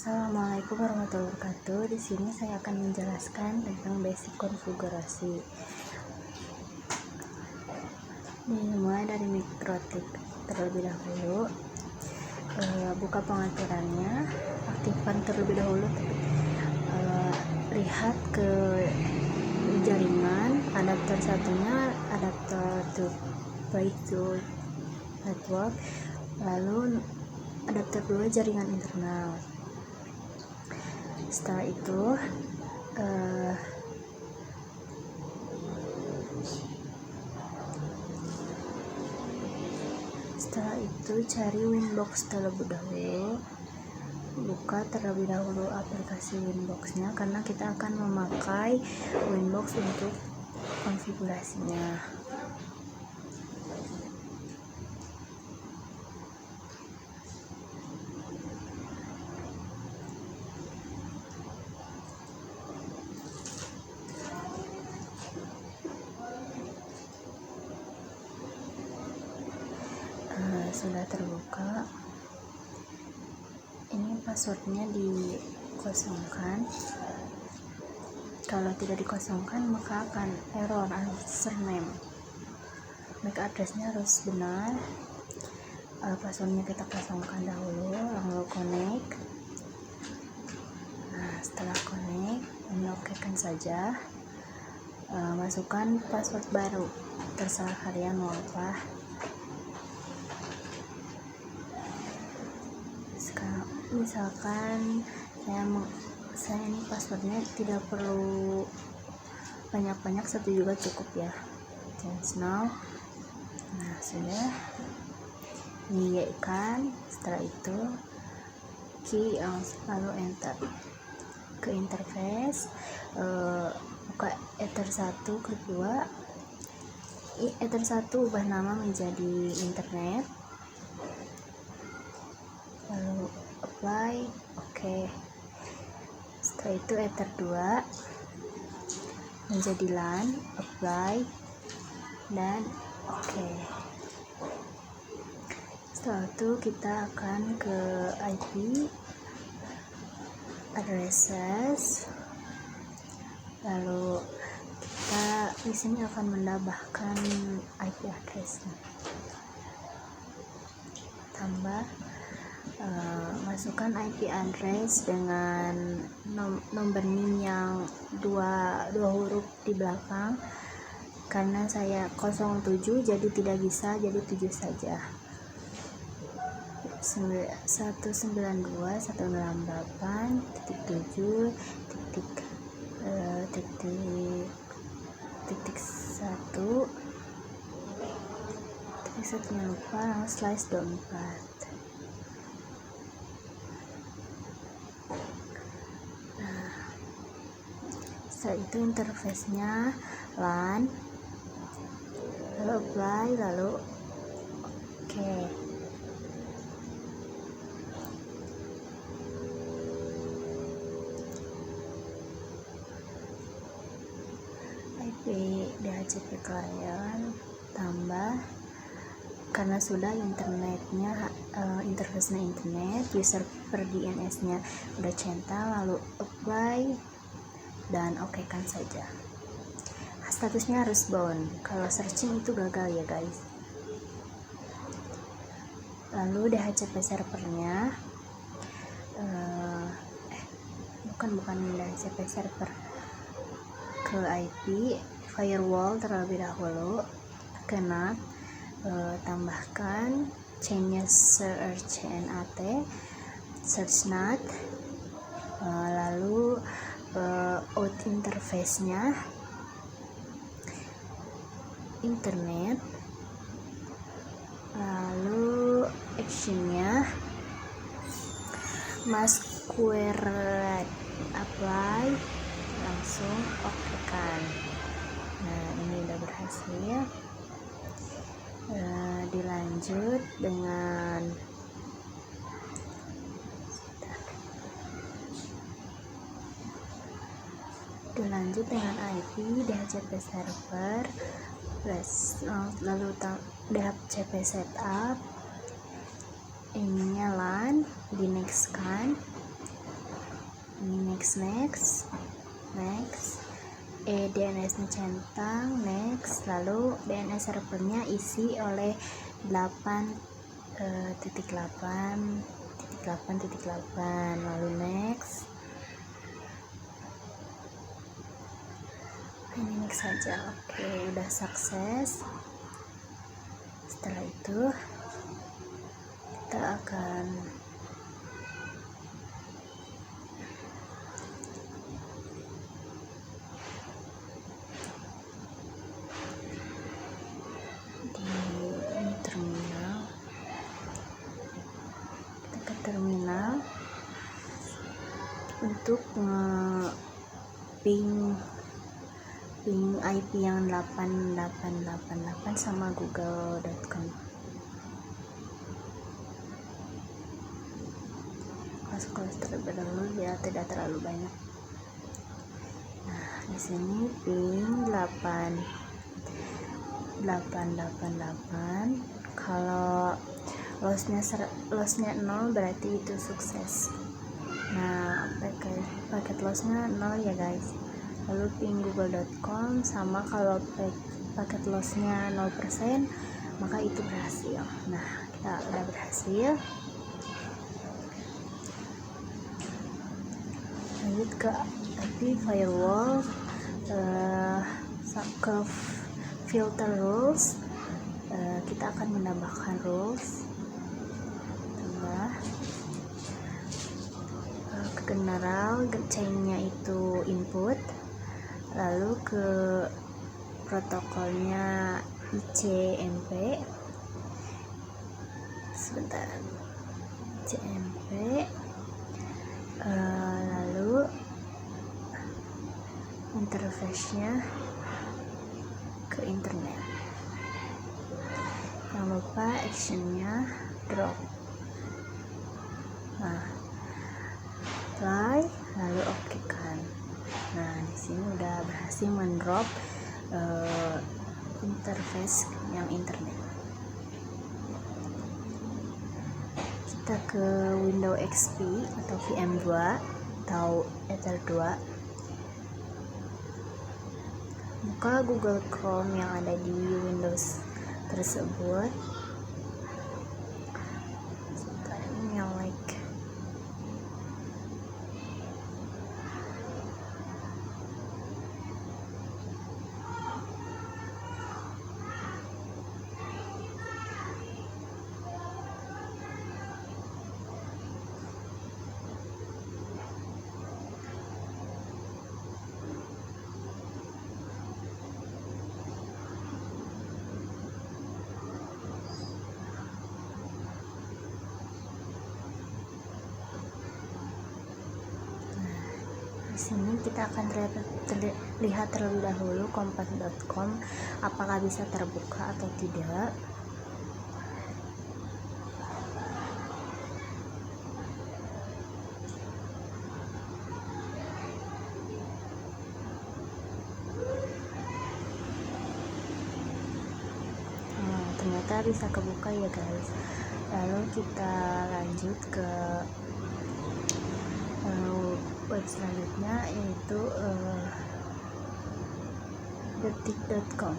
Assalamualaikum warahmatullahi wabarakatuh. Di sini saya akan menjelaskan tentang basic konfigurasi. Dimulai dari mikrotik terlebih dahulu. Buka pengaturannya, aktifkan terlebih dahulu. Lihat ke jaringan, adapter satunya adapter to network, lalu adapter 2 jaringan internal. Setelah itu cari Winbox terlebih dahulu. Buka terlebih dahulu aplikasi Winbox-nya karena kita akan memakai Winbox untuk konfigurasinya. Sudah terbuka, ini passwordnya dikosongkan. Kalau tidak dikosongkan maka akan error username. MAC addressnya harus benar. Passwordnya kita kosongkan dahulu, lalu connect. Setelah connect, ini okekan saja. Masukkan password baru, terserah kalian mau apa. Misalkan saya ini passwordnya tidak perlu banyak-banyak, satu juga cukup ya. Change now. Sudah kan. Setelah itu key lalu enter. Ke interface, buka Ether 1, klik 2. Ether 1 ubah nama menjadi internet, lalu apply, oke. Setelah itu Ether 2 menjadi LAN, apply, dan oke. Setelah itu kita akan ke IP addresses, lalu kita di sini akan menambahkan IP addressnya. Tambah, masukkan IP address dengan nomor NIM yang dua huruf di belakang. Karena saya 07 jadi tidak bisa, jadi 7 saja. 192.168.1.1.1/24 setelah itu interface-nya LAN, lalu apply, lalu oke. IP DHCP client tambah, karena sudah internetnya interface-nya internet, user per DNS-nya udah centang, lalu apply dan okekan saja. Statusnya harus bound, kalau searching itu gagal ya guys. Lalu DHCP servernya bukan DHCP server, ke IP firewall terlebih dahulu, ke NAT, tambahkan chainnya search NAT, lalu out interface-nya internet, lalu actionnya masquerade, apply, langsung okekan. Ini udah berhasil. Dilanjut dengan IP DHCP server, lalu DHCP setup, ininya LAN, di next kan. next, DNS-nya centang, next, lalu DNS servernya isi oleh 8.8.8.8, lalu next. Ini next saja. Oke, udah sukses. Setelah itu kita akan terminal untuk ping IP yang 8888 sama google.com. Close terlebih dahulu biar tidak terlalu banyak. Nah, di sini ping 8888. Kalau lossnya 0 berarti itu sukses. Nah, paket lossnya 0 ya guys. Lalu ping google.com sama kalau paket lossnya 0% maka itu berhasil. Nah, kita udah berhasil. Lanjut ke IP firewall, ke filter rules. Kita akan menambahkan rules, ke general, chainnya itu input, lalu ke protokolnya ICMP, lalu interface-nya ke internet. Jangan lupa actionnya drop. Nah, apply, lalu oke kan. Nah, di sini udah berhasil mendrop interface yang internet. Kita ke Windows XP atau VM2 atau Ether 2. Buka Google Chrome yang ada di Windows tersebut. Yang like di sini kita akan lihat terlebih dahulu kompas.com apakah bisa terbuka atau tidak. Ternyata bisa kebuka ya guys. Lalu kita lanjut ke web selanjutnya, yaitu detik.com.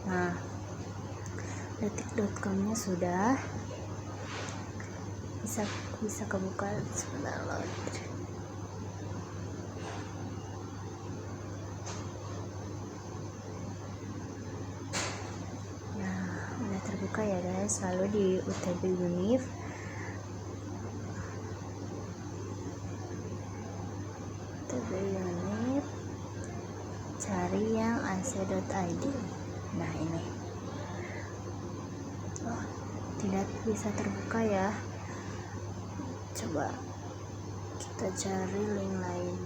Nah, detik.com-nya sudah bisa kebuka. Sebentar load. Terbuka ya guys. Lalu di UTB Univ cari yang ac.id. Nah, ini tidak bisa terbuka ya. Coba kita cari link lain.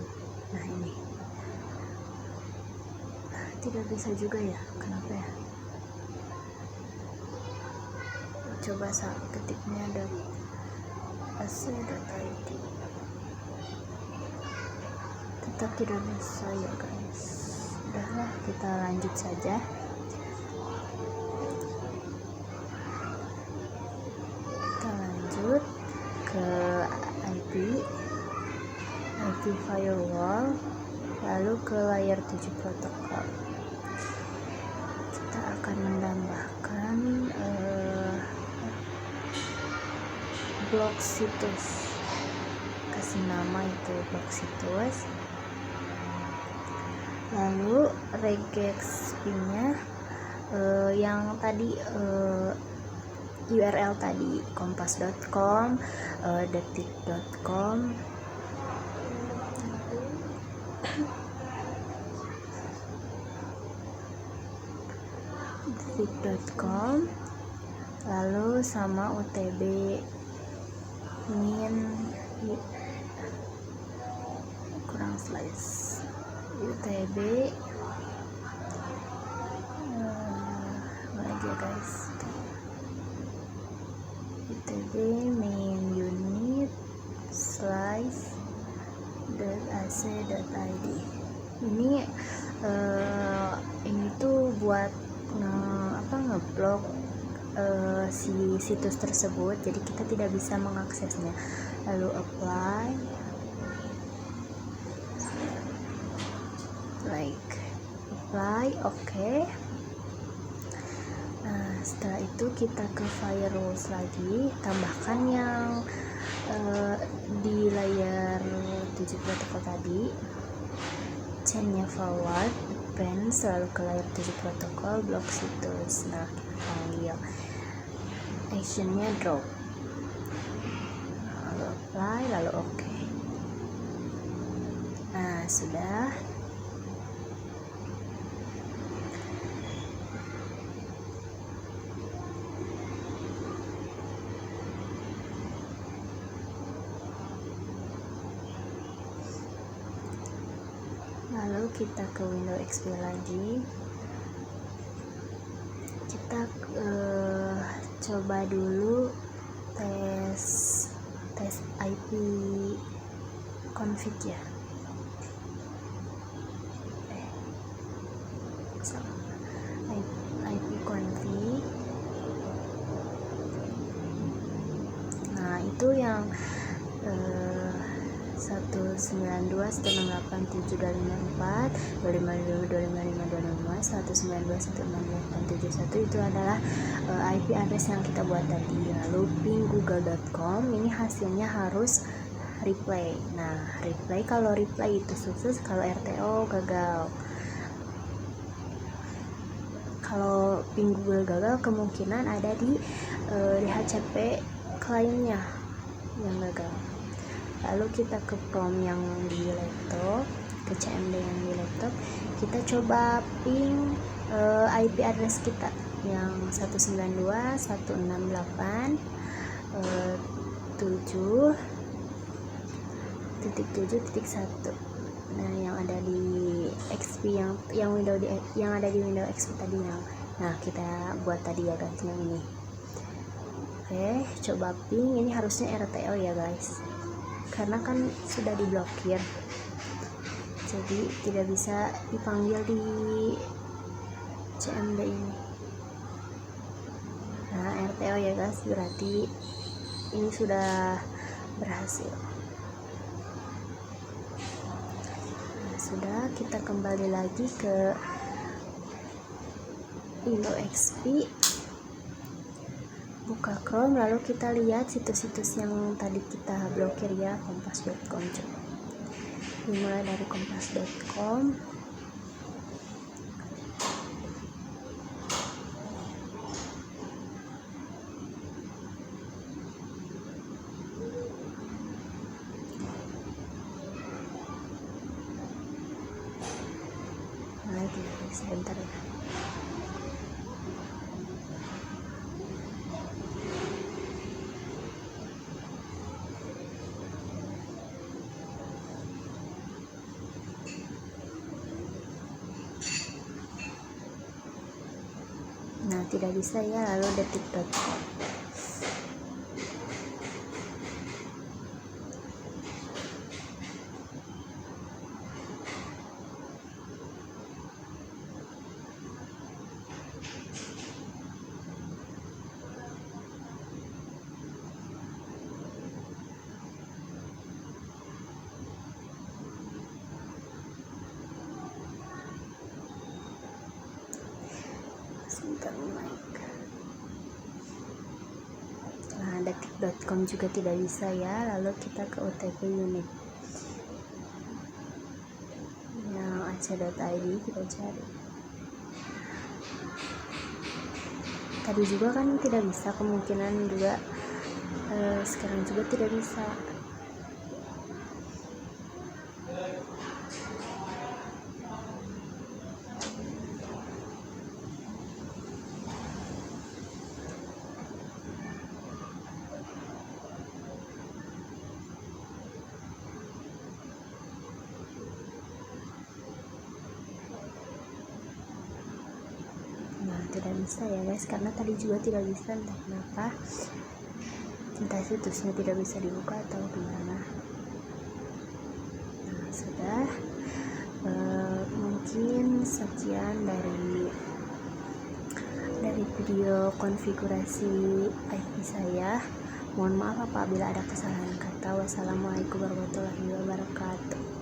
Nah, ini tidak bisa juga ya, kenapa ya? Coba ketiknya .ac.id, tetap tidak bisa ya guys. Sudahlah, kita lanjut saja. Kita lanjut ke IP firewall, lalu ke layer 7 protokol. Kita akan menambahkan blok situs, kasih nama itu blok situs, lalu regex pin-nya yang tadi URL tadi kompas.com, detik.com, lalu sama UTB min kurang slice UTB lagi ya guys, UTB main unit slice .ac.id. Ini tuh buat ngeblok si situs tersebut, jadi kita tidak bisa mengaksesnya. Lalu apply, oke. Nah, setelah itu kita ke firewalls lagi, tambahkan yang di layer 7 protokol tadi, chainnya forward, advance, lalu ke layer 7 protokol, blok situs. Nah, kita panggil actionnya drop, lalu apply, lalu oke. Nah, sudah. Lalu kita ke Windows XP lagi, kita coba dulu tes IP config ya. IP config. Nah, itu yang 192.168.7.254, 255.255.255, 192.168.71 itu adalah IP address yang kita buat tadi. Lalu ping google.com, ini hasilnya harus replay. Nah, replay, kalau replay itu sukses, kalau RTO gagal. Kalau ping Google gagal, kemungkinan ada di DHCP kliennya yang gagal. Lalu kita ke prom yang di laptop, ke CMD yang di laptop, kita coba ping IP address kita yang 192.168.7.7.1. Nah, yang ada di XP yang ada di Windows XP tadi nah kita buat tadi ya guys, yang ini. Oke, coba ping, ini harusnya RTO ya guys, karena kan sudah diblokir, jadi tidak bisa dipanggil di CMD ini. Nah, RTO ya guys, berarti ini sudah berhasil. Nah, sudah, kita kembali lagi ke Windows XP, buka Chrome, lalu kita lihat situs-situs yang tadi kita blokir ya, kompas.com. Dimulai dari kompas.com. Lagi sebentar ya. Nah, tidak bisa ya, lalu detik.com. Nah, detik.com juga tidak bisa ya. Lalu kita ke OTP unit yang ac.id, kita cari. Tadi juga kan tidak bisa, kemungkinan juga sekarang juga tidak bisa. Tidak bisa ya guys, karena tadi juga tidak bisa, entah kenapa, entah situsnya tidak bisa dibuka atau gimana. Nah, sudah, mungkin sekian dari video konfigurasi IP saya. Mohon maaf apabila ada kesalahan kata. Wassalamualaikum warahmatullahi wabarakatuh.